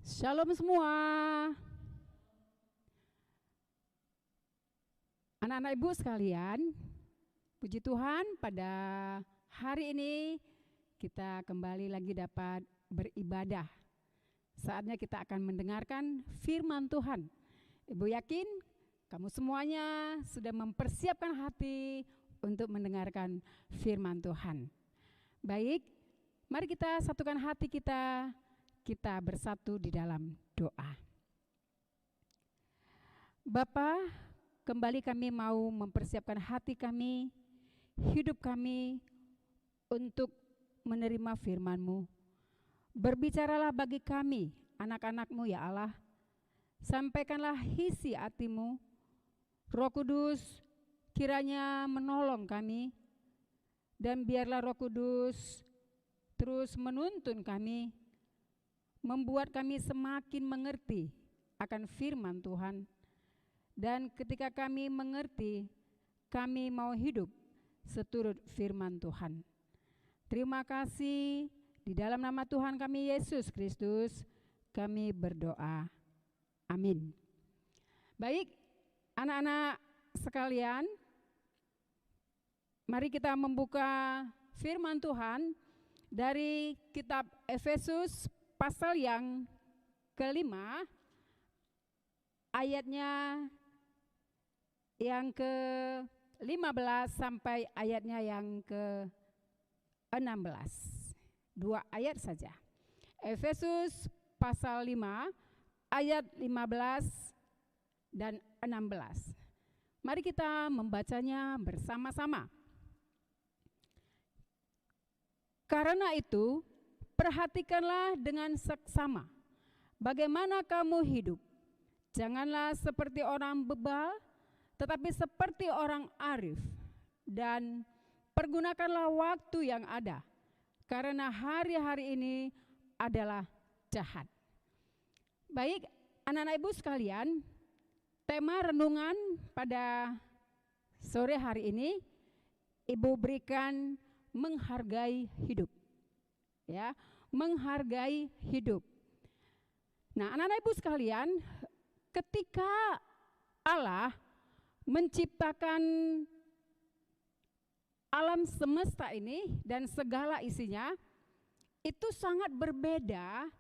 Shalom semua. Anak-anak ibu sekalian, puji Tuhan pada hari ini kita kembali lagi dapat beribadah. Saatnya kita akan mendengarkan firman Tuhan. Ibu yakin kamu semuanya sudah mempersiapkan hati untuk mendengarkan firman Tuhan. Baik, mari kita satukan hati kita bersatu di dalam doa. Bapa, kembali kami mau mempersiapkan hati kami, hidup kami untuk menerima firman-Mu. Berbicaralah bagi kami, anak-anak-Mu ya Allah. Sampaikanlah isi hati-Mu. Roh Kudus kiranya menolong kami, dan biarlah Roh Kudus terus menuntun kami, membuat kami semakin mengerti akan firman Tuhan. Dan ketika kami mengerti, kami mau hidup seturut firman Tuhan. Terima kasih, di dalam nama Tuhan kami Yesus Kristus kami berdoa. Amin. Baik, anak-anak sekalian, mari kita membuka firman Tuhan dari kitab Efesus pasal yang kelima, ayatnya yang ke-15 sampai ayatnya yang ke-16. 2 ayat saja. Efesus pasal 5 ayat 15 dan 16. Mari kita membacanya bersama-sama. Karena itu, perhatikanlah dengan seksama bagaimana kamu hidup. Janganlah seperti orang bebal, tetapi seperti orang arif. Dan pergunakanlah waktu yang ada, karena hari-hari ini adalah jahat. Baik, anak-anak ibu sekalian, tema renungan pada sore hari ini ibu berikan menghargai hidup. Ya, menghargai hidup. Nah, anak-anak ibu sekalian, ketika Allah menciptakan alam semesta ini dan segala isinya, itu sangat berbeda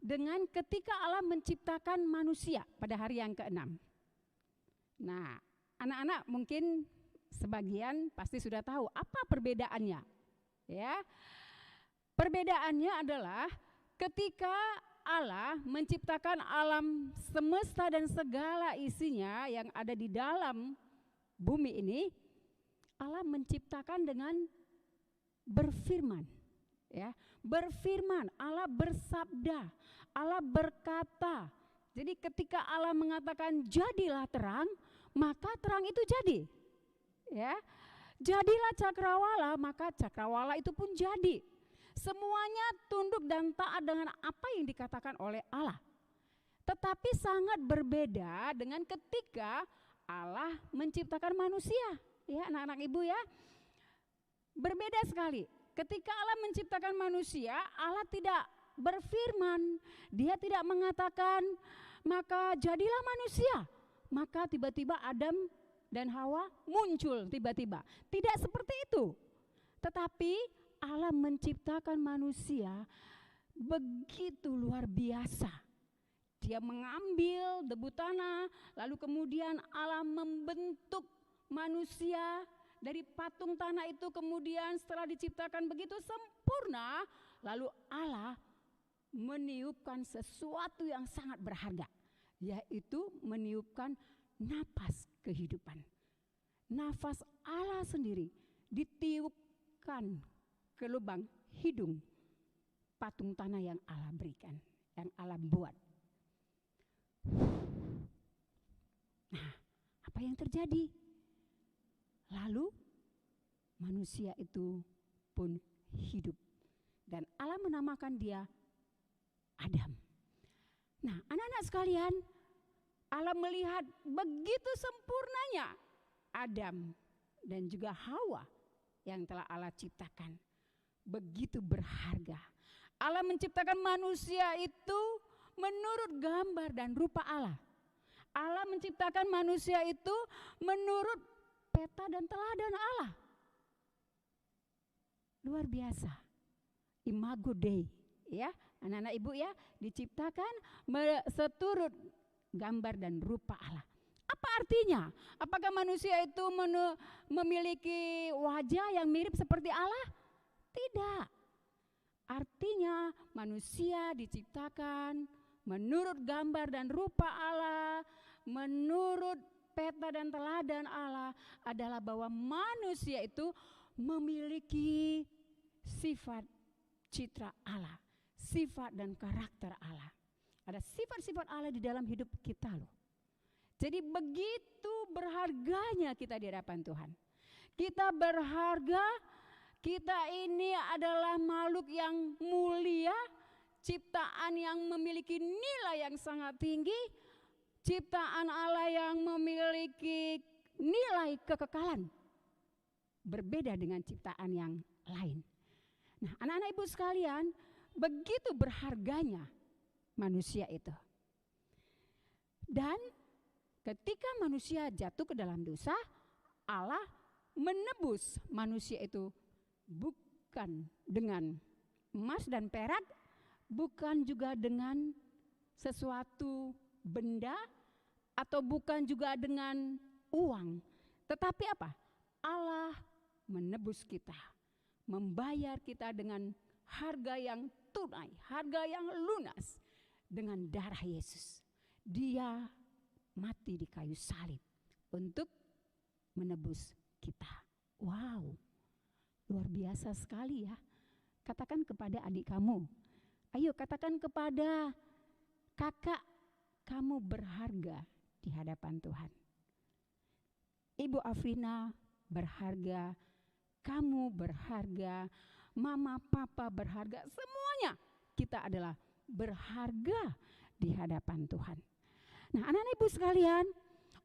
dengan ketika Allah menciptakan manusia pada hari yang ke-6. Nah, anak-anak mungkin sebagian pasti sudah tahu apa perbedaannya. Ya. Perbedaannya adalah ketika Allah menciptakan alam semesta dan segala isinya yang ada di dalam bumi ini, Allah menciptakan dengan berfirman. Ya, berfirman, Allah bersabda, Allah berkata. Jadi ketika Allah mengatakan jadilah terang, maka terang itu jadi. Ya. Jadilah cakrawala, maka cakrawala itu pun jadi. Semuanya tunduk dan taat dengan apa yang dikatakan oleh Allah. Tetapi sangat berbeda dengan ketika Allah menciptakan manusia. Ya, anak-anak ibu ya. Berbeda sekali. Ketika Allah menciptakan manusia, Allah tidak berfirman. Dia tidak mengatakan, maka jadilah manusia. Maka tiba-tiba Adam dan Hawa muncul tiba-tiba. Tidak seperti itu. Tetapi Allah menciptakan manusia begitu luar biasa. Dia mengambil debu tanah, lalu kemudian Allah membentuk manusia dari patung tanah itu. Kemudian setelah diciptakan begitu sempurna, lalu Allah meniupkan sesuatu yang sangat berharga, yaitu meniupkan nafas kehidupan. Nafas Allah sendiri ditiupkan ke lubang hidung patung tanah yang Allah berikan, yang Allah buat. Nah, apa yang terjadi? Lalu manusia itu pun hidup dan Allah menamakan dia Adam. Nah, anak-anak sekalian, Allah melihat begitu sempurnanya Adam dan juga Hawa yang telah Allah ciptakan. Begitu berharga. Allah menciptakan manusia itu menurut gambar dan rupa Allah. Allah menciptakan manusia itu menurut peta dan teladan Allah. Luar biasa. Imago Dei, ya, anak-anak ibu ya, diciptakan seturut gambar dan rupa Allah. Apa artinya? Apakah manusia itu memiliki wajah yang mirip seperti Allah? Tidak. Artinya manusia diciptakan menurut gambar dan rupa Allah, menurut peta dan teladan Allah, adalah bahwa manusia itu memiliki sifat citra Allah, sifat dan karakter Allah. Ada sifat-sifat Allah di dalam hidup kita loh. Jadi begitu berharganya kita di hadapan Tuhan. Kita berharga, kita ini adalah makhluk yang mulia, ciptaan yang memiliki nilai yang sangat tinggi, ciptaan Allah yang memiliki nilai kekekalan. Berbeda dengan ciptaan yang lain. Nah, anak-anak ibu sekalian, begitu berharganya manusia itu. Dan ketika manusia jatuh ke dalam dosa, Allah menebus manusia itu bukan dengan emas dan perak, bukan juga dengan sesuatu benda, atau bukan juga dengan uang. Tetapi apa? Allah menebus kita, membayar kita dengan harga yang tunai, harga yang lunas, dengan darah Yesus. Dia mati di kayu salib untuk menebus kita. Wow, luar biasa sekali ya. Katakan kepada adik kamu, ayo katakan kepada kakak, kamu berharga di hadapan Tuhan. Ibu Afrina berharga, kamu berharga, mama papa berharga, semuanya kita adalah berharga di hadapan Tuhan. Nah, anak-anak ibu sekalian,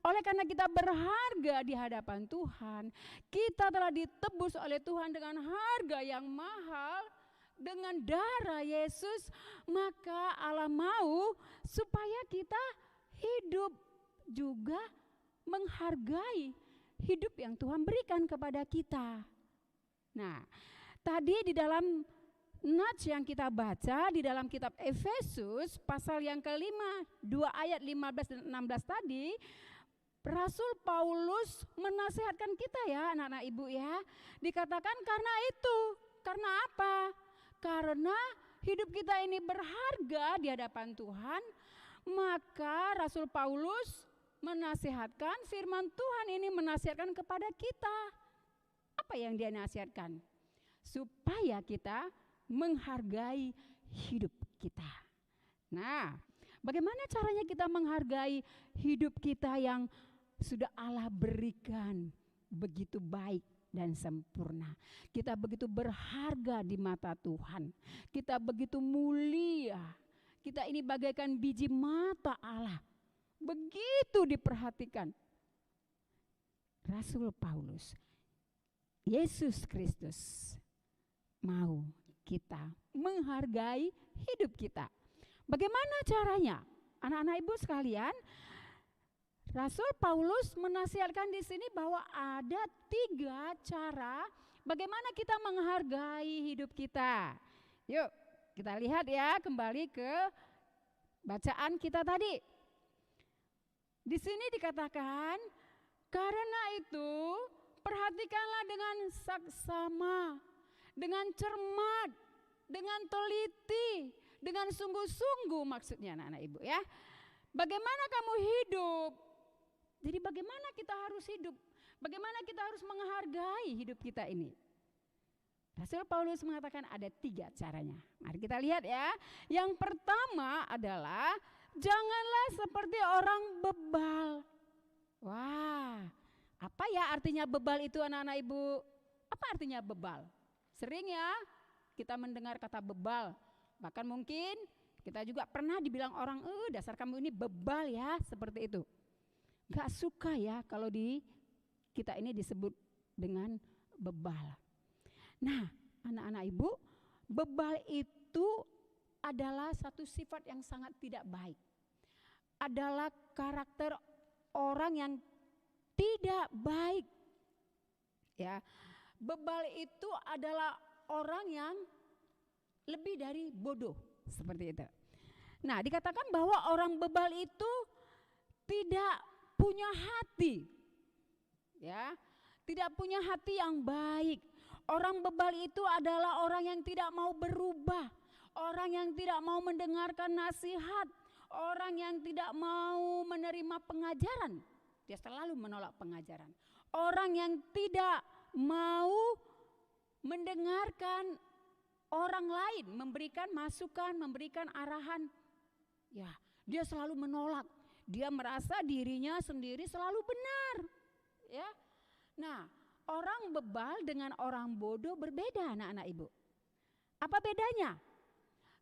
oleh karena kita berharga di hadapan Tuhan, kita telah ditebus oleh Tuhan dengan harga yang mahal, dengan darah Yesus, maka Allah mau supaya kita hidup juga menghargai hidup yang Tuhan berikan kepada kita. Nah, tadi di dalam nats yang kita baca di dalam kitab Efesus pasal yang kelima, 2 ayat 15 dan 16 tadi, Rasul Paulus menasihatkan kita ya anak-anak ibu ya. Dikatakan karena itu, karena apa? Karena hidup kita ini berharga di hadapan Tuhan, maka Rasul Paulus menasihatkan, firman Tuhan ini menasihatkan kepada kita. Apa yang dia nasihatkan? Supaya kita menghargai hidup kita. Nah, bagaimana caranya kita menghargai hidup kita yang sudah Allah berikan begitu baik dan sempurna. Kita begitu berharga di mata Tuhan. Kita begitu mulia. Kita ini bagaikan biji mata Allah. Begitu diperhatikan. Rasul Paulus, Yesus Kristus mau kita menghargai hidup kita. Bagaimana caranya? Anak-anak ibu sekalian, Rasul Paulus menasihatkan di sini bahwa ada 3 cara bagaimana kita menghargai hidup kita. Yuk, kita lihat ya kembali ke bacaan kita tadi. Di sini dikatakan, karena itu perhatikanlah dengan saksama, dengan cermat, dengan teliti, dengan sungguh-sungguh, maksudnya anak-anak ibu ya. Bagaimana kamu hidup? Jadi bagaimana kita harus hidup? Bagaimana kita harus menghargai hidup kita ini? Rasul Paulus mengatakan ada 3 caranya. Mari kita lihat ya. Yang pertama adalah janganlah seperti orang bebal. Wah, apa ya artinya bebal itu anak-anak ibu? Apa artinya bebal? Sering ya kita mendengar kata bebal. Bahkan mungkin kita juga pernah dibilang orang, dasar kamu ini bebal ya, seperti itu. Gak suka ya kalau kita ini disebut dengan bebal. Nah, anak-anak ibu, bebal itu adalah satu sifat yang sangat tidak baik. Adalah karakter orang yang tidak baik. Ya, bebal itu adalah orang yang lebih dari bodoh, seperti itu. Nah, dikatakan bahwa orang bebal itu tidak punya hati. Ya, tidak punya hati yang baik. Orang bebal itu adalah orang yang tidak mau berubah, orang yang tidak mau mendengarkan nasihat, orang yang tidak mau menerima pengajaran. Dia selalu menolak pengajaran. Orang yang tidak mau mendengarkan orang lain, memberikan masukan, memberikan arahan. Ya, dia selalu menolak. Dia merasa dirinya sendiri selalu benar. Ya. Nah, orang bebal dengan orang bodoh berbeda, anak-anak ibu. Apa bedanya?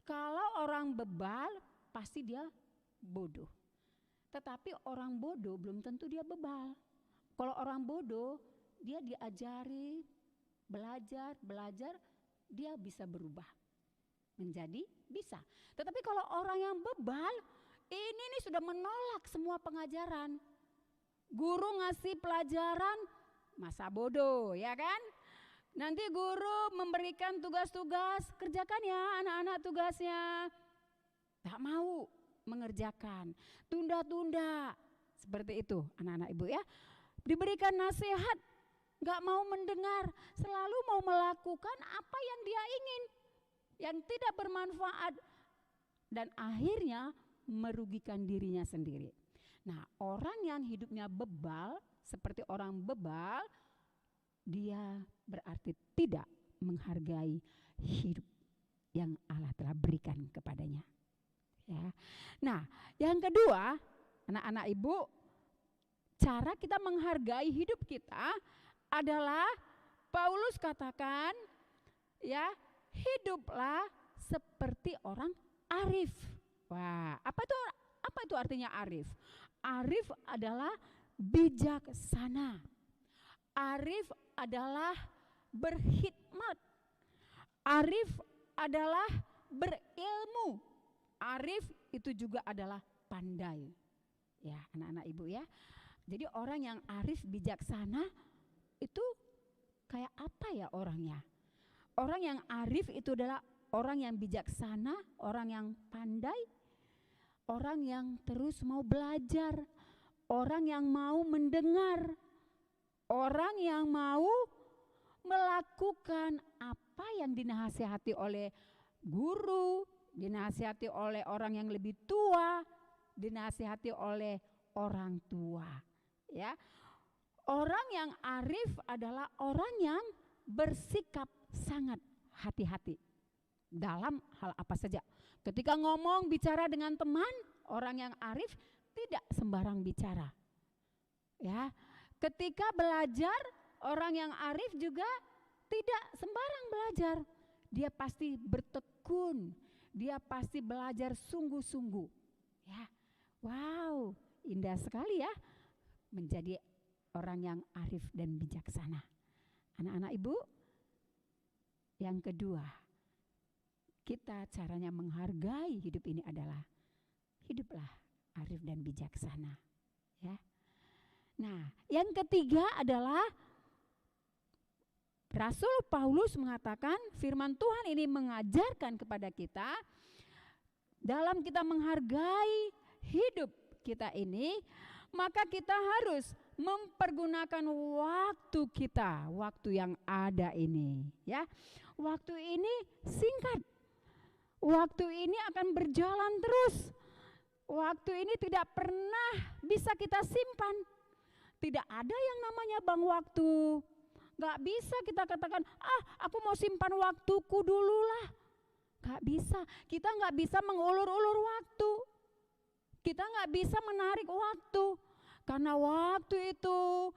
Kalau orang bebal pasti dia bodoh. Tetapi orang bodoh belum tentu dia bebal. Kalau orang bodoh dia diajari, belajar, dia bisa berubah menjadi bisa. Tetapi kalau orang yang bebal, ini nih sudah menolak semua pengajaran. Guru ngasih pelajaran, masa bodoh, ya kan? Nanti guru memberikan tugas-tugas, kerjakan ya anak-anak tugasnya. Tak mau mengerjakan, tunda-tunda. Seperti itu anak-anak ibu ya. Diberikan nasihat, gak mau mendengar, selalu mau melakukan apa yang dia ingin, yang tidak bermanfaat, dan akhirnya merugikan dirinya sendiri. Nah, orang yang hidupnya bebal, seperti orang bebal, dia berarti tidak menghargai hidup yang Allah telah berikan kepadanya. Ya. Nah, yang kedua, anak-anak ibu, cara kita menghargai hidup kita adalah Paulus katakan, ya, hiduplah seperti orang arif. Wah, apa itu artinya arif? Arif adalah bijaksana. Arif adalah berkhidmat. Arif adalah berilmu. Arif itu juga adalah pandai. Ya, anak-anak ibu ya. Jadi orang yang arif bijaksana itu kayak apa ya orangnya? Orang yang arif itu adalah orang yang bijaksana, orang yang pandai, orang yang terus mau belajar, orang yang mau mendengar, orang yang mau melakukan apa yang dinasihati oleh guru, dinasihati oleh orang yang lebih tua, dinasihati oleh orang tua. Ya, orang yang arif adalah orang yang bersikap sangat hati-hati dalam hal apa saja. Ketika ngomong bicara dengan teman, orang yang arif tidak sembarang bicara. Ya, ketika belajar, orang yang arif juga tidak sembarang belajar. Dia pasti bertekun, dia pasti belajar sungguh-sungguh. Ya, wow, indah sekali ya menjadi orang yang arif dan bijaksana. Anak-anak ibu, yang kedua, kita caranya menghargai hidup ini adalah hiduplah arif dan bijaksana. Ya. Nah, yang ketiga adalah Rasul Paulus mengatakan, firman Tuhan ini mengajarkan kepada kita dalam kita menghargai hidup kita ini, maka kita harus mempergunakan waktu kita, waktu yang ada ini, ya. Waktu ini singkat. Waktu ini akan berjalan terus. Waktu ini tidak pernah bisa kita simpan. Tidak ada yang namanya bank waktu. Gak bisa kita katakan, aku mau simpan waktuku dulu lah. Gak bisa. Kita gak bisa mengulur-ulur waktu. Kita gak bisa menarik waktu. Karena waktu itu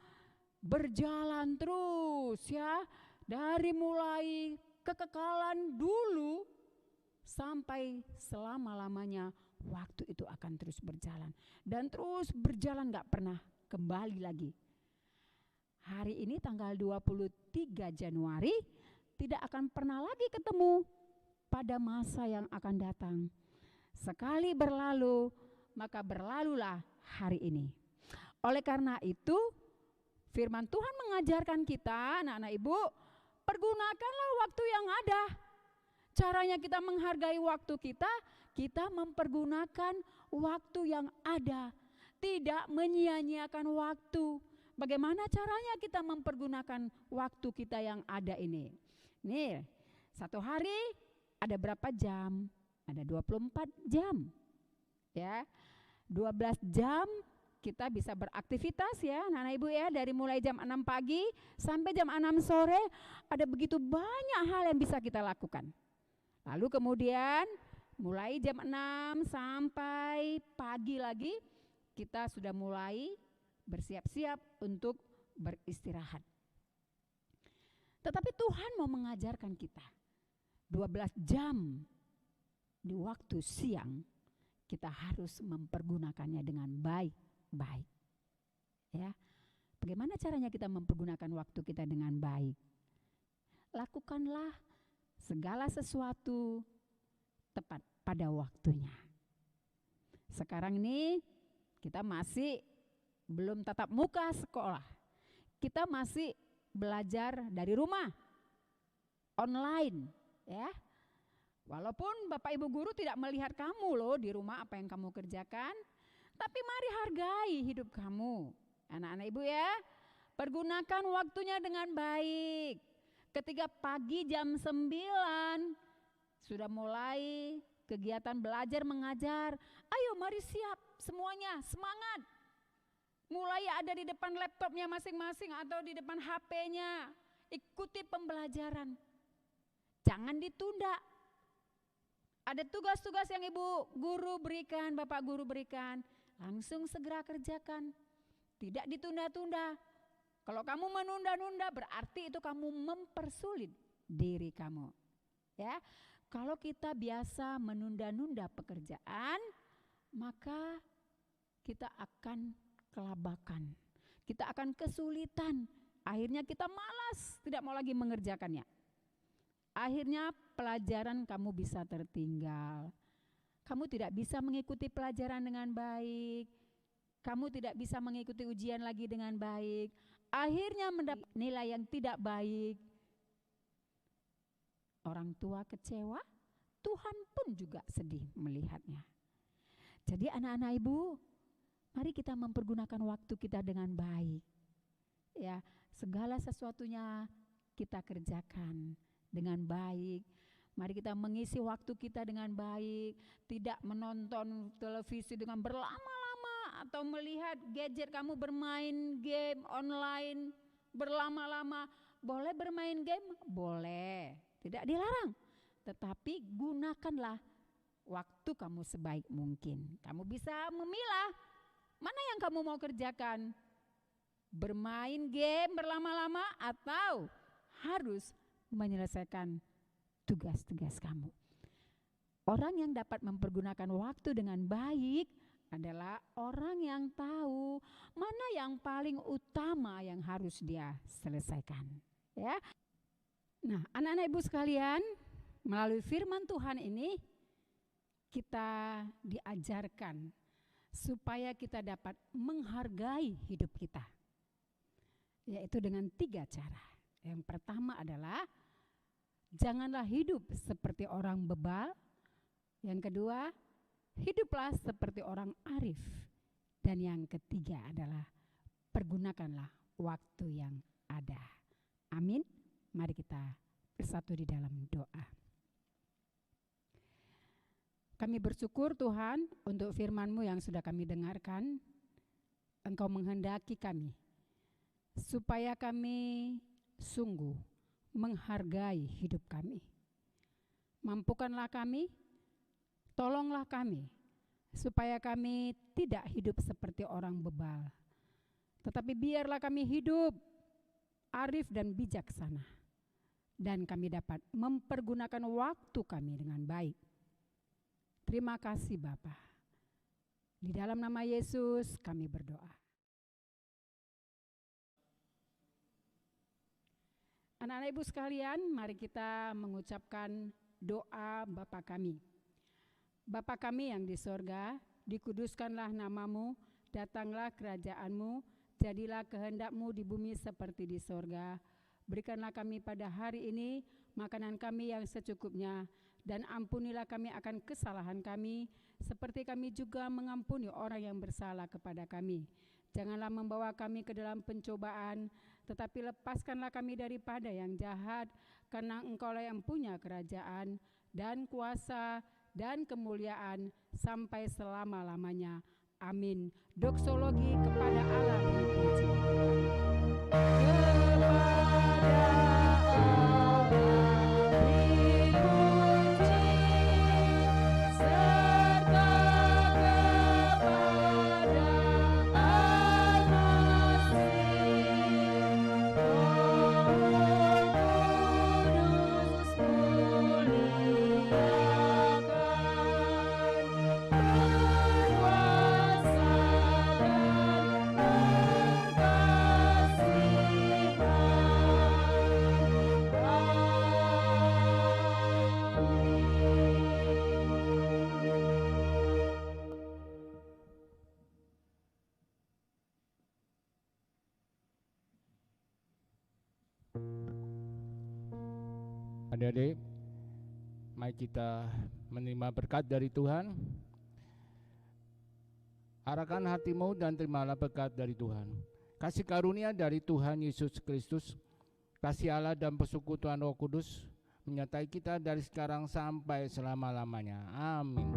berjalan terus ya. Dari mulai kekekalan dulu sampai selama-lamanya waktu itu akan terus berjalan. Dan terus berjalan gak pernah kembali lagi. Hari ini tanggal 23 Januari tidak akan pernah lagi ketemu pada masa yang akan datang. Sekali berlalu, maka berlalulah hari ini. Oleh karena itu, firman Tuhan mengajarkan kita, anak-anak ibu, pergunakanlah waktu yang ada. Caranya kita menghargai waktu kita, kita mempergunakan waktu yang ada. Tidak menyia-nyiakan waktu. Bagaimana caranya kita mempergunakan waktu kita yang ada ini? Nih, satu hari ada berapa jam? Ada 24 jam. Ya. 12 jam kita bisa beraktivitas ya, anak-anak ibu ya, dari mulai jam 6 pagi sampai jam 6 sore ada begitu banyak hal yang bisa kita lakukan. Lalu kemudian mulai jam 6 sampai pagi lagi kita sudah mulai bersiap-siap untuk beristirahat. Tetapi Tuhan mau mengajarkan kita 12 jam di waktu siang kita harus mempergunakannya dengan baik-baik. Ya. Bagaimana caranya kita mempergunakan waktu kita dengan baik? Lakukanlah segala sesuatu tepat pada waktunya. Sekarang ini kita masih belum tatap muka sekolah. Kita masih belajar dari rumah, online, ya. Walaupun Bapak Ibu guru tidak melihat kamu loh di rumah apa yang kamu kerjakan, tapi mari hargai hidup kamu. Anak-anak Ibu ya, pergunakan waktunya dengan baik. Ketika pagi jam 9 sudah mulai kegiatan belajar mengajar, ayo mari siap semuanya, semangat. Mulai ada di depan laptopnya masing-masing atau di depan HP-nya, ikuti pembelajaran. Jangan ditunda. Ada tugas-tugas yang Ibu guru berikan, Bapak guru berikan, langsung segera kerjakan. Tidak ditunda-tunda. Kalau kamu menunda-nunda berarti itu kamu mempersulit diri kamu. Ya. Kalau kita biasa menunda-nunda pekerjaan, maka kita akan kelabakan. Kita akan kesulitan. Akhirnya kita malas, tidak mau lagi mengerjakannya. Akhirnya pelajaran kamu bisa tertinggal. Kamu tidak bisa mengikuti pelajaran dengan baik. Kamu tidak bisa mengikuti ujian lagi dengan baik. Akhirnya mendapat nilai yang tidak baik. Orang tua kecewa, Tuhan pun juga sedih melihatnya. Jadi anak-anak ibu, mari kita mempergunakan waktu kita dengan baik. Ya, segala sesuatunya kita kerjakan dengan baik. Mari kita mengisi waktu kita dengan baik, tidak menonton televisi dengan berlama-lama atau melihat gadget kamu bermain game online berlama-lama. Boleh bermain game? Boleh, tidak dilarang. Tetapi gunakanlah waktu kamu sebaik mungkin. Kamu bisa memilah mana yang kamu mau kerjakan. Bermain game berlama-lama atau harus menyelesaikan tugas-tugas kamu. Orang yang dapat mempergunakan waktu dengan baik adalah orang yang tahu mana yang paling utama yang harus dia selesaikan. Ya. Nah, anak-anak ibu sekalian, melalui firman Tuhan ini kita diajarkan supaya kita dapat menghargai hidup kita. Yaitu dengan 3 cara. Yang pertama adalah janganlah hidup seperti orang bebal. Yang kedua, hiduplah seperti orang arif. Dan yang ketiga adalah pergunakanlah waktu yang ada. Amin. Mari kita bersatu di dalam doa. Kami bersyukur Tuhan untuk firman-Mu yang sudah kami dengarkan. Engkau menghendaki kami supaya kami sungguh menghargai hidup kami. Mampukanlah kami, tolonglah kami, supaya kami tidak hidup seperti orang bebal. Tetapi biarlah kami hidup arif dan bijaksana. Dan kami dapat mempergunakan waktu kami dengan baik. Terima kasih Bapa. Di dalam nama Yesus kami berdoa. Anak-anak ibu sekalian, mari kita mengucapkan doa Bapa kami. Bapa kami yang di sorga, dikuduskanlah namamu, datanglah kerajaanmu, jadilah kehendakmu di bumi seperti di sorga. Berikanlah kami pada hari ini makanan kami yang secukupnya, dan ampunilah kami akan kesalahan kami, seperti kami juga mengampuni orang yang bersalah kepada kami. Janganlah membawa kami ke dalam pencobaan, tetapi lepaskanlah kami daripada yang jahat, karena Engkaulah yang punya kerajaan dan kuasa dan kemuliaan sampai selama-lamanya. Amin. Doksologi kepada Allah dipuji. Adik-adik, mari kita menerima berkat dari Tuhan. Arahkan hatimu dan terimalah berkat dari Tuhan. Kasih karunia dari Tuhan Yesus Kristus, kasih Allah dan persekutuan Roh Kudus menyertai kita dari sekarang sampai selama-lamanya. Amin.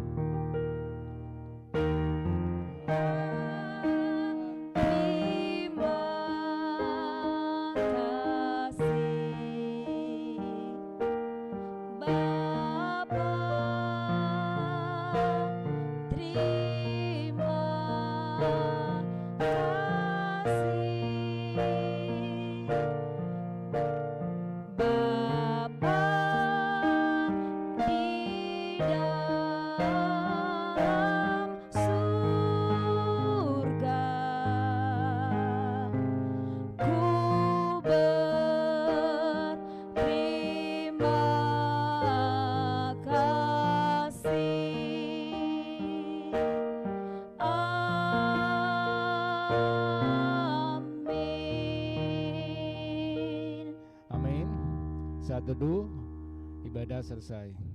Saat teduh, ibadah selesai.